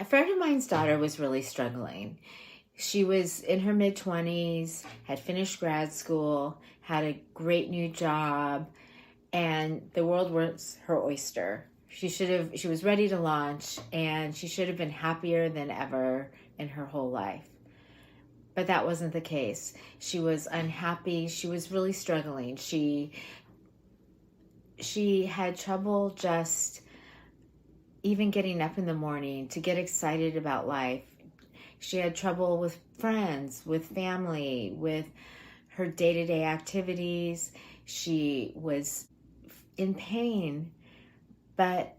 friend of mine's daughter was really struggling. She was in her mid-20s, had finished grad school, had a great new job, and the world was her oyster. She was ready to launch, and she should have been happier than ever in her whole life. But that wasn't the case. She was unhappy. She was really struggling. She had trouble just even getting up in the morning to get excited about life. She had trouble with friends, with family, with her day-to-day activities. She was in pain, but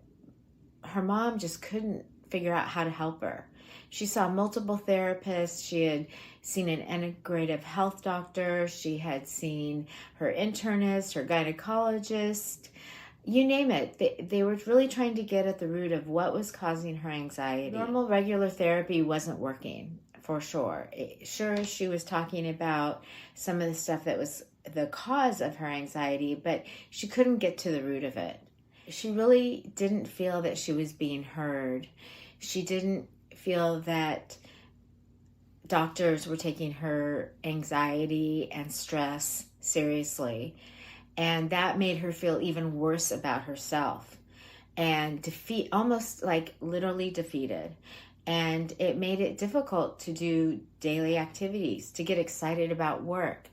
her mom just couldn't figure out how to help her. She saw multiple therapists. She had seen an integrative health doctor. She had seen her internist, her gynecologist, you name it. They were really trying to get at the root of what was causing her anxiety. Normal, regular therapy wasn't working, for sure. Sure, she was talking about some of the stuff that was the cause of her anxiety, but she couldn't get to the root of it. She really didn't feel that she was being heard. She didn't feel that doctors were taking her anxiety and stress seriously. And that made her feel even worse about herself and almost like literally defeated. And it made it difficult to do daily activities, to get excited about work,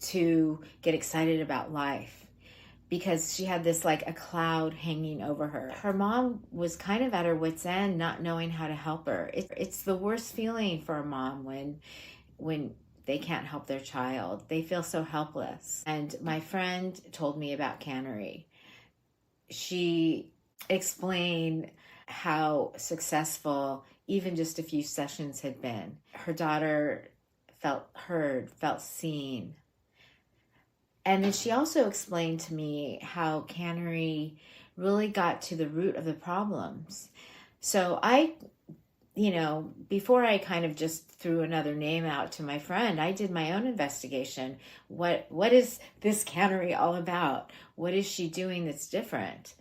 to get excited about life, because she had this like a cloud hanging over her. Her mom was kind of at her wit's end, not knowing how to help her. It's the worst feeling for a mom when they can't help their child. They feel so helpless. And my friend told me about Cannery. She explained how successful even just a few sessions had been. Her daughter felt heard, felt seen. And then she also explained to me how Cannery really got to the root of the problems. So before I kind of just threw another name out to my friend, I did my own investigation. What is this Cannery all about? What is she doing that's different?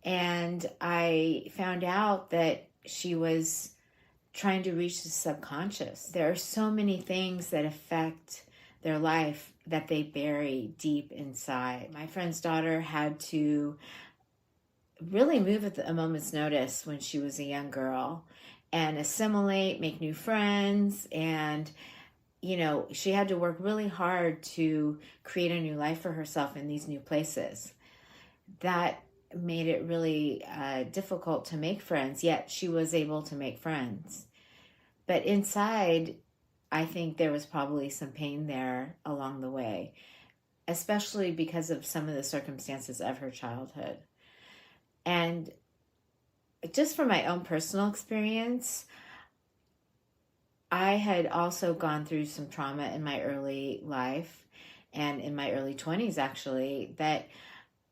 And I found out that she was trying to reach the subconscious. There are so many things that affect their life that they bury deep inside. My friend's daughter had to really move at a moment's notice when she was a young girl and assimilate, make new friends. And, she had to work really hard to create a new life for herself in these new places. That made it really difficult to make friends, yet she was able to make friends. But inside, I think there was probably some pain there along the way, especially because of some of the circumstances of her childhood. And just from my own personal experience, I had also gone through some trauma in my early life and in my early 20s, actually, that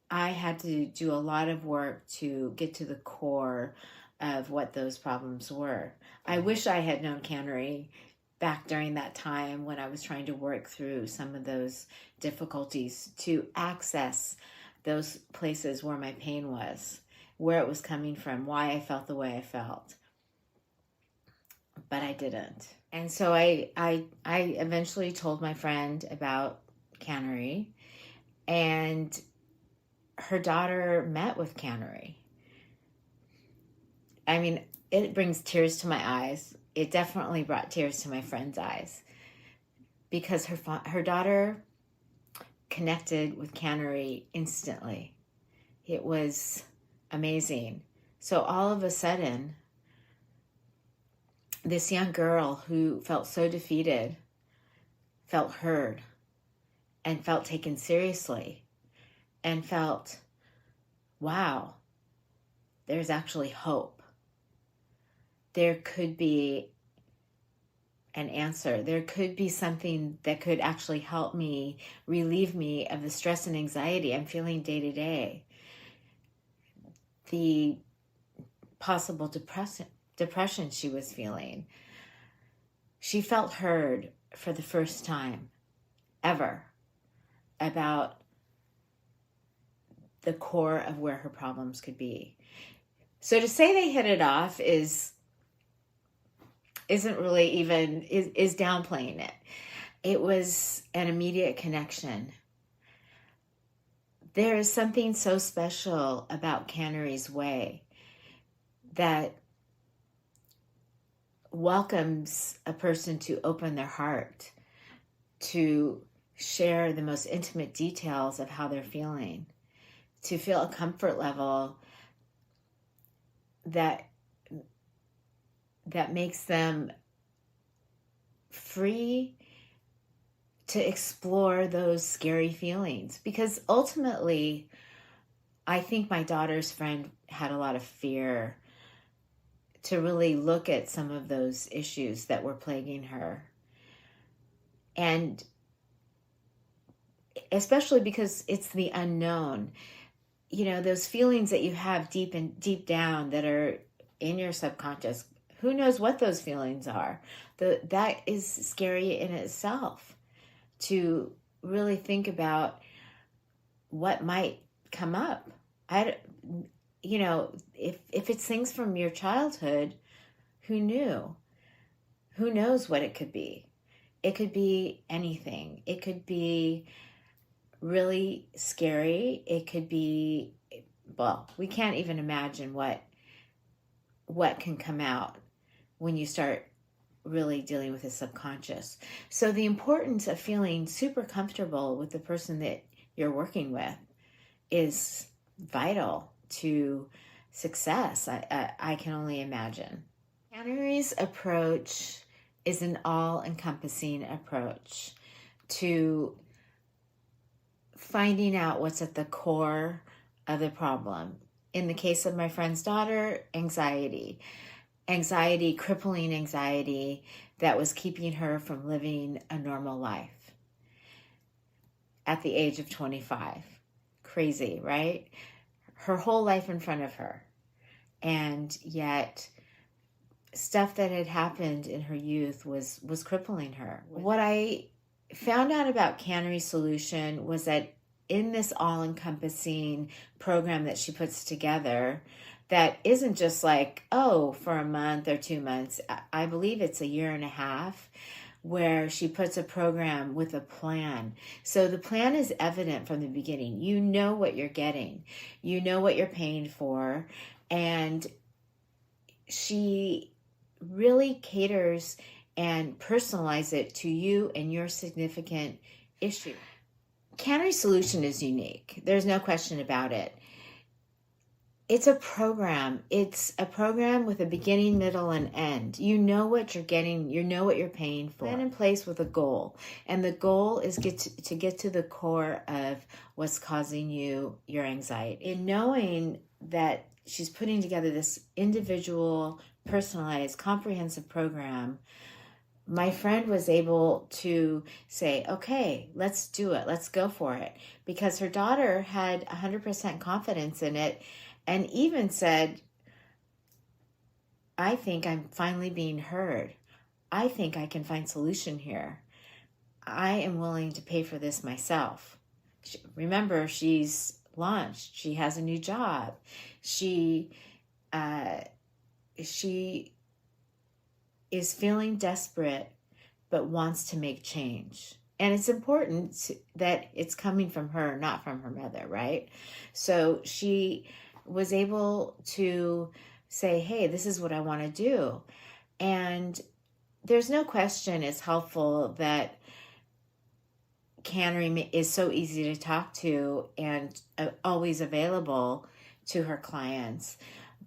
I had to do a lot of work to get to the core of what those problems were. I wish I had known Cannery back during that time when I was trying to work through some of those difficulties to access those places where my pain was, where it was coming from, why I felt the way I felt. But I didn't. And so I eventually told my friend about Cannery, and her daughter met with Cannery. I mean, it brings tears to my eyes. It definitely brought tears to my friend's eyes because her daughter connected with Cannery instantly. It was amazing. So all of a sudden, this young girl who felt so defeated felt heard and felt taken seriously and felt, wow, there's actually hope. There could be an answer. There could be something that could actually help me, relieve me of the stress and anxiety I'm feeling day to day. The possible depression she was feeling. She felt heard for the first time ever about the core of where her problems could be. So to say they hit it off is isn't really even, is downplaying it. It was an immediate connection. There is something so special about Cannery's way that welcomes a person to open their heart, to share the most intimate details of how they're feeling, to feel a comfort level that makes them free to explore those scary feelings. Because ultimately, I think my daughter's friend had a lot of fear to really look at some of those issues that were plaguing her. And especially because it's the unknown, you know, those feelings that you have deep down that are in your subconscious. Who knows what those feelings are? That is scary in itself, to really think about what might come up. You know, if it's things from your childhood, who knew? Who knows what it could be? It could be anything. It could be really scary. It could be, well, we can't even imagine what can come out when you start really dealing with the subconscious. So the importance of feeling super comfortable with the person that you're working with is vital to success. I can only imagine. Cannery's approach is an all-encompassing approach to finding out what's at the core of the problem. In the case of my friend's daughter, anxiety, crippling anxiety that was keeping her from living a normal life at the age of 25. Crazy, right? Her whole life in front of her. And yet stuff that had happened in her youth was crippling her. What I found out about Cannery's solution was that in this all-encompassing program that she puts together, that isn't just like, oh, for a month or 2 months. I believe it's 1.5 years, where she puts a program with a plan. So the plan is evident from the beginning. You know what you're getting. You know what you're paying for. And she really caters and personalizes it to you and your significant issue. Cannery's solution is unique. There's no question about it. It's a program. It's a program with a beginning, middle, and end. You know what you're getting. You know what you're paying for. Plan in place with a goal. And the goal is to get to the core of what's causing you your anxiety. In knowing that she's putting together this individual, personalized, comprehensive program, my friend was able to say, okay, let's do it. Let's go for it. Because her daughter had 100% confidence in it, and even said, I think I'm finally being heard. I think I can find solution here. I am willing to pay for this myself. Remember, she's launched. She has a new job. She is feeling desperate, but wants to make change. And it's important that it's coming from her, not from her mother, right? So she was able to say, hey, this is what I want to do. And there's no question it's helpful that Cannery is so easy to talk to and always available to her clients.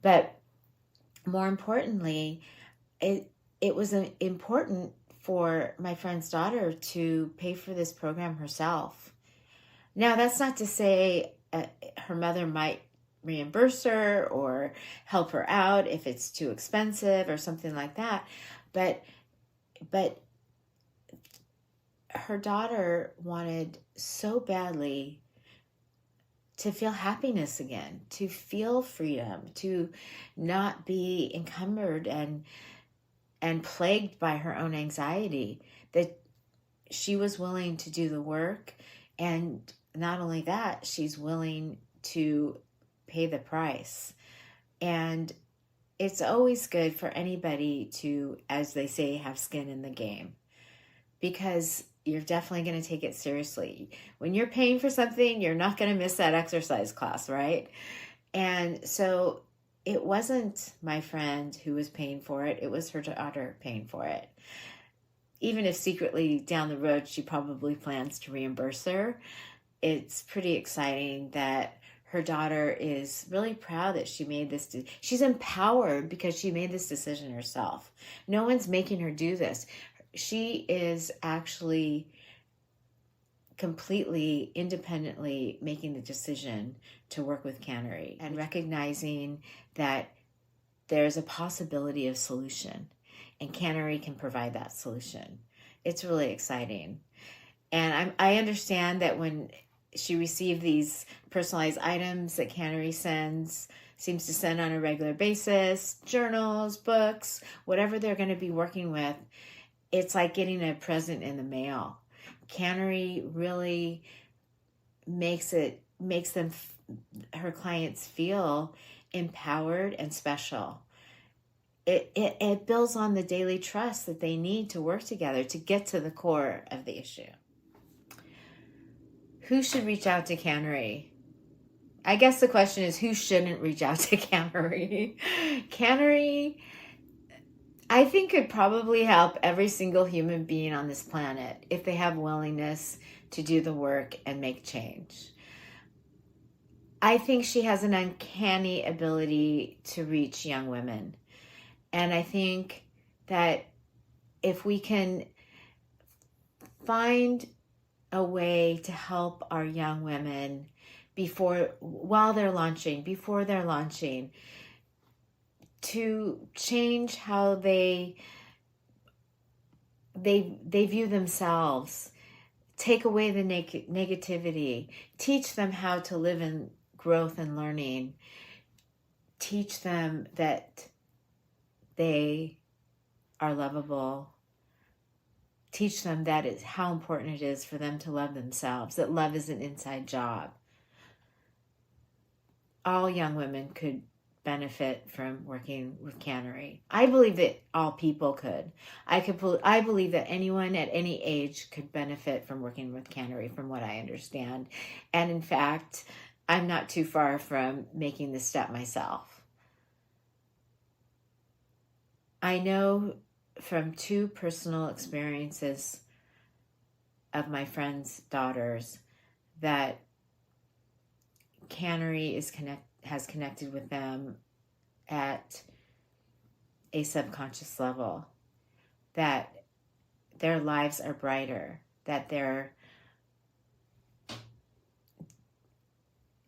But more importantly, it was important for my friend's daughter to pay for this program herself. Now, that's not to say her mother might reimburse her or help her out if it's too expensive or something like that. But her daughter wanted so badly to feel happiness again, to feel freedom, to not be encumbered and plagued by her own anxiety, that she was willing to do the work. And not only that, she's willing to pay the price. And it's always good for anybody to, as they say, have skin in the game, because you're definitely going to take it seriously. When you're paying for something, you're not going to miss that exercise class, right? And so it wasn't my friend who was paying for it. It was her daughter paying for it. Even if secretly down the road she probably plans to reimburse her, it's pretty exciting that her daughter is really proud that she made this. She's empowered because she made this decision herself. No one's making her do this. She is actually completely independently making the decision to work with Cannery and recognizing that there's a possibility of solution, and Cannery can provide that solution. It's really exciting. And I understand that when she received these personalized items that Cannery seems to send on a regular basis, journals, books, whatever they're going to be working with, it's like getting a present in the mail. Cannery really makes them, her clients, feel empowered and special. It builds on the daily trust that they need to work together to get to the core of the issue. Who should reach out to Cannery? I guess the question is, who shouldn't reach out to Cannery? Cannery, I think, could probably help every single human being on this planet if they have willingness to do the work and make change. I think she has an uncanny ability to reach young women. And I think that if we can find a way to help our young women before they're launching, to change how they view themselves, take away the negativity, teach them how to live in growth and learning, teach them that they are lovable, teach them that is how important it is for them to love themselves, that love is an inside job. All young women could benefit from working with Cannery. I believe that all people could. I believe that anyone at any age could benefit from working with Cannery, from what I understand. And in fact, I'm not too far from making this step myself. I know from 2 personal experiences of my friends' daughters that Cannery has connected with them at a subconscious level, that their lives are brighter, that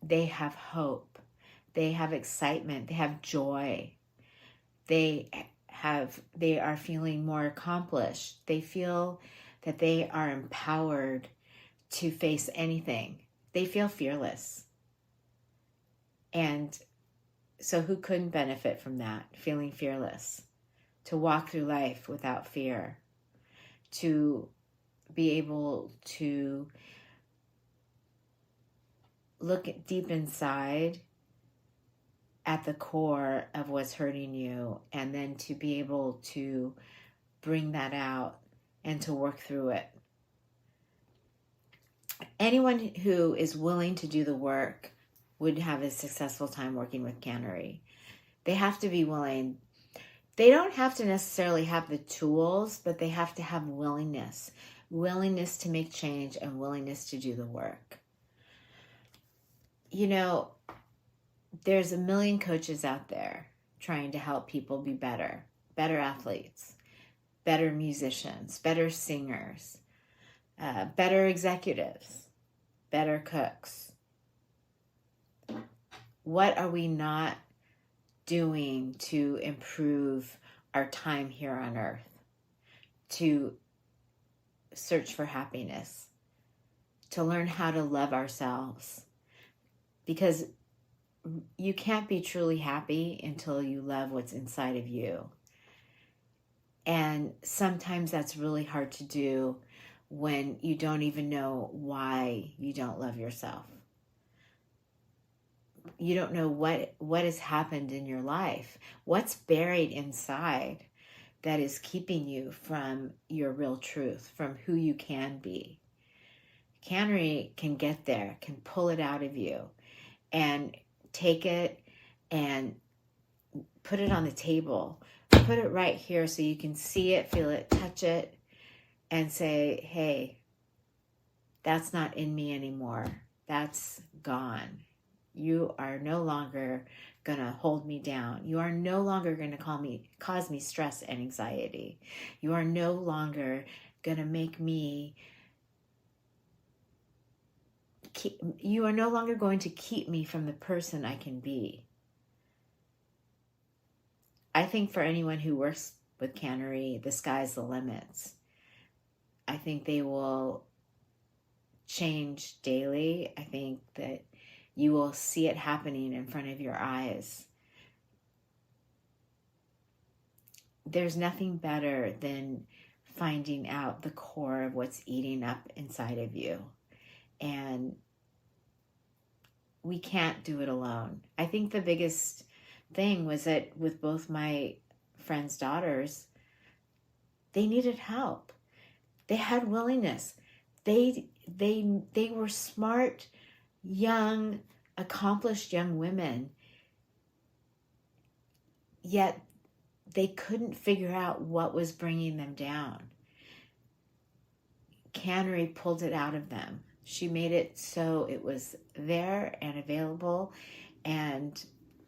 they have hope, they have excitement, they have joy, they are feeling more accomplished, they feel that they are empowered to face anything, they feel fearless. And so who couldn't benefit from that, feeling fearless, to walk through life without fear, to be able to look deep inside at the core of what's hurting you, and then to be able to bring that out and to work through it. Anyone who is willing to do the work would have a successful time working with Cannery. They have to be willing. They don't have to necessarily have the tools, but they have to have willingness to make change and willingness to do the work. You know, there's a million coaches out there trying to help people be better athletes, better musicians, better singers, better executives, better cooks. What are we not doing to improve our time here on earth, to search for happiness, to learn how to love ourselves? Because you can't be truly happy until you love what's inside of you. And sometimes that's really hard to do when you don't even know why you don't love yourself. You don't know what has happened in your life, what's buried inside that is keeping you from your real truth, from who you can be. Cannery can get there, can pull it out of you and take it and put it on the table. Put it right here so you can see it, feel it, touch it, and say, hey, that's not in me anymore. That's gone. You are no longer going to hold me down. You are no longer going to cause me stress and anxiety. You are no longer going to make me you are no longer going to keep me from the person I can be. I think for anyone who works with cannery, the sky's the limits. I think they will change daily. I think that you will see it happening in front of your eyes. There's nothing better than finding out the core of what's eating up inside of you. And we can't do it alone. I think the biggest thing was that with both my friends' daughters, they needed help. They had willingness. They were smart, young, accomplished young women, yet they couldn't figure out what was bringing them down. Cannery pulled it out of them. She made it so it was there and available, and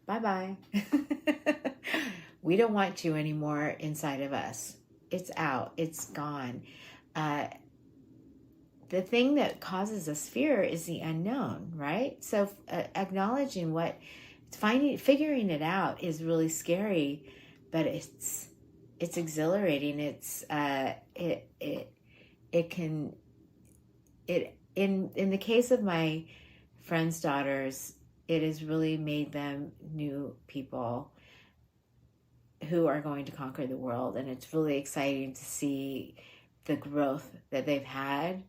bye-bye. We don't want you anymore inside of us. It's out. It's gone. The thing that causes us fear is the unknown, right? So acknowledging figuring it out is really scary, but it's exhilarating. In the case of my friends' daughters, it has really made them new people who are going to conquer the world, and it's really exciting to see the growth that they've had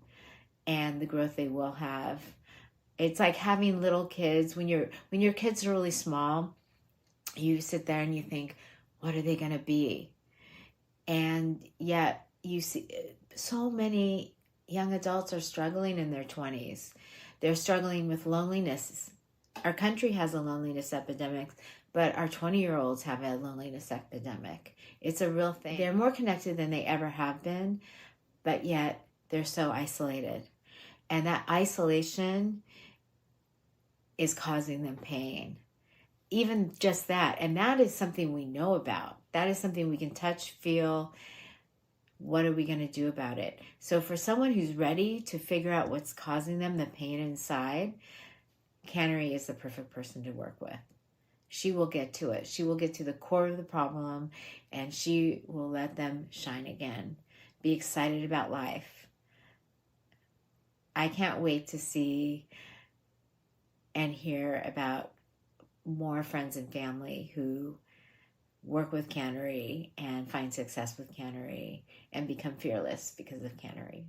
and the growth they will have. It's like having little kids. When your kids are really small, you sit there and you think, what are they going to be? And yet you see so many young adults are struggling in their 20s. They're struggling with loneliness. Our country has a loneliness epidemic, but our 20-year-olds have a loneliness epidemic. It's a real thing. They're more connected than they ever have been, but yet they're so isolated. And that isolation is causing them pain. Even just that. And that is something we know about. That is something we can touch, feel. What are we going to do about it? So for someone who's ready to figure out what's causing them the pain inside, Cannery is the perfect person to work with. She will get to it. She will get to the core of the problem, and she will let them shine again. Be excited about life. I can't wait to see and hear about more friends and family who work with Cannery and find success with Cannery and become fearless because of Cannery.